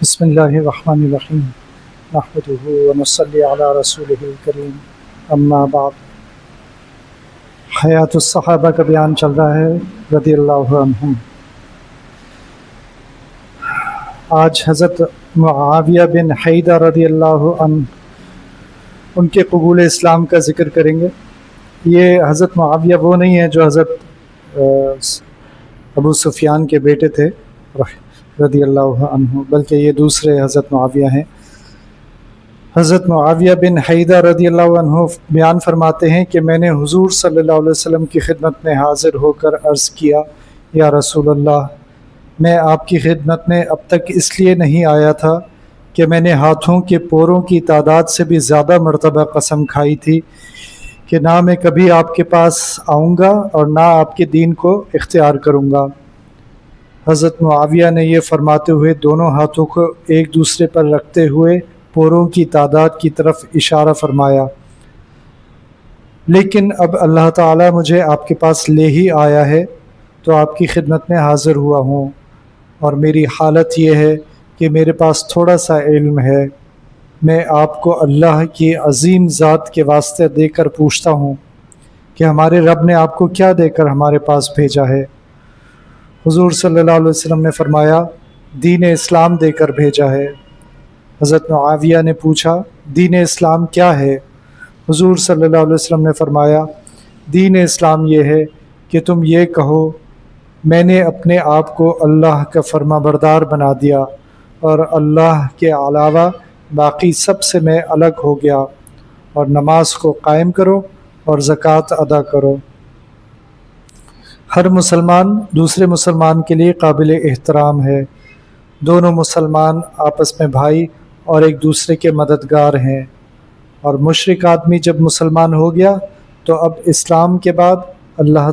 بسم اللہ الرحمن الرحیم نحمدہ ونصلی علی رسولہ الکریم اما بعد۔ حیات الصحابہ کا بیان چل رہا ہے رضی اللہ عنہم۔ آج حضرت معاویہ بن حیدہ رضی اللہ عنہ ان کے قبول اسلام کا ذکر کریں گے۔ یہ حضرت معاویہ وہ نہیں ہے جو حضرت ابو سفیان کے بیٹے تھے رضی اللہ عنہ، بلکہ یہ دوسرے حضرت معاویہ ہیں۔ حضرت معاویہ بن حیدہ رضی اللہ عنہ بیان فرماتے ہیں کہ میں نے حضور صلی اللہ علیہ وسلم کی خدمت میں حاضر ہو کر عرض کیا، یا رسول اللہ، میں آپ کی خدمت میں اب تک اس لیے نہیں آیا تھا کہ میں نے ہاتھوں کے پوروں کی تعداد سے بھی زیادہ مرتبہ قسم کھائی تھی کہ نہ میں کبھی آپ کے پاس آؤں گا اور نہ آپ کے دین کو اختیار کروں گا۔ حضرت معاویہ نے یہ فرماتے ہوئے دونوں ہاتھوں کو ایک دوسرے پر رکھتے ہوئے پوروں کی تعداد کی طرف اشارہ فرمایا، لیکن اب اللہ تعالیٰ مجھے آپ کے پاس لے ہی آیا ہے تو آپ کی خدمت میں حاضر ہوا ہوں، اور میری حالت یہ ہے کہ میرے پاس تھوڑا سا علم ہے۔ میں آپ کو اللہ کی عظیم ذات کے واسطے دے کر پوچھتا ہوں کہ ہمارے رب نے آپ کو کیا دے کر ہمارے پاس بھیجا ہے؟ حضور صلی اللہ علیہ وسلم نے فرمایا، دین اسلام دے کر بھیجا ہے۔ حضرت معاویہ نے پوچھا، دین اسلام کیا ہے؟ حضور صلی اللہ علیہ وسلم نے فرمایا، دین اسلام یہ ہے کہ تم یہ کہو، میں نے اپنے آپ کو اللہ کا فرما بردار بنا دیا اور اللہ کے علاوہ باقی سب سے میں الگ ہو گیا، اور نماز کو قائم کرو اور زکوٰۃ ادا کرو۔ ہر مسلمان دوسرے مسلمان کے لیے قابل احترام ہے۔ دونوں مسلمان آپس میں بھائی اور ایک دوسرے کے مددگار ہیں، اور مشرک آدمی جب مسلمان ہو گیا تو اب اسلام کے بعد اللہ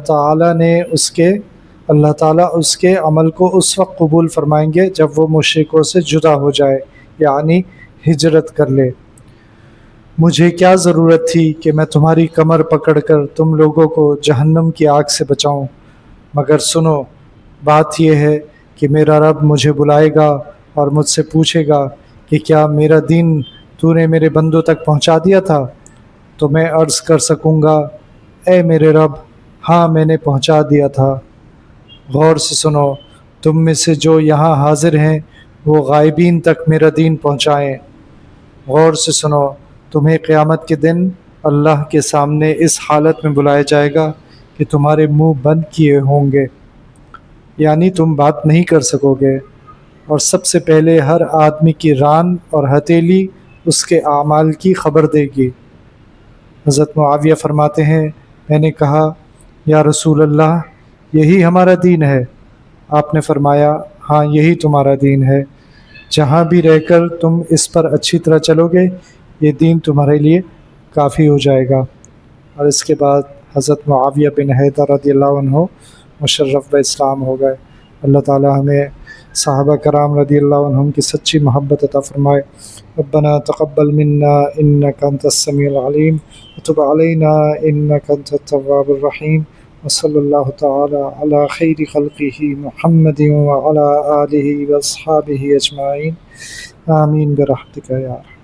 تعالیٰ اس کے عمل کو اس وقت قبول فرمائیں گے جب وہ مشرکوں سے جدا ہو جائے، یعنی ہجرت کر لے۔ مجھے کیا ضرورت تھی کہ میں تمہاری کمر پکڑ کر تم لوگوں کو جہنم کی آگ سے بچاؤں؟ مگر سنو، بات یہ ہے کہ میرا رب مجھے بلائے گا اور مجھ سے پوچھے گا کہ کیا میرا دین تو نے میرے بندوں تک پہنچا دیا تھا؟ تو میں عرض کر سکوں گا، اے میرے رب، ہاں میں نے پہنچا دیا تھا۔ غور سے سنو، تم میں سے جو یہاں حاضر ہیں وہ غائبین تک میرا دین پہنچائیں۔ غور سے سنو، تمہیں قیامت کے دن اللہ کے سامنے اس حالت میں بلایا جائے گا کہ تمہارے منہ بند کیے ہوں گے، یعنی تم بات نہیں کر سکو گے، اور سب سے پہلے ہر آدمی کی ران اور ہتھیلی اس کے اعمال کی خبر دے گی۔ حضرت معاویہ فرماتے ہیں، میں نے کہا، یا رسول اللہ، یہی ہمارا دین ہے؟ آپ نے فرمایا، ہاں یہی تمہارا دین ہے۔ جہاں بھی رہ کر تم اس پر اچھی طرح چلو گے، یہ دین تمہارے لیے کافی ہو جائے گا۔ اور اس کے بعد حضرت معاویہ بن حیدہ رضی اللہ عنہ مشرف باسلام ہو گئے۔ اللہ تعالی ہمیں صحابہ کرام رضی اللہ عنہم کی سچی محبت عطا فرمائے۔ ربنا تقبل منا انک انت السمیع العلیم وتب علینا انک انت التواب الرحیم، وصلی اللہ تعالی علی خیر خلقہ محمد وعلی آلہ واصحابہ اجمعین، آمین برحمتک یا ارحم۔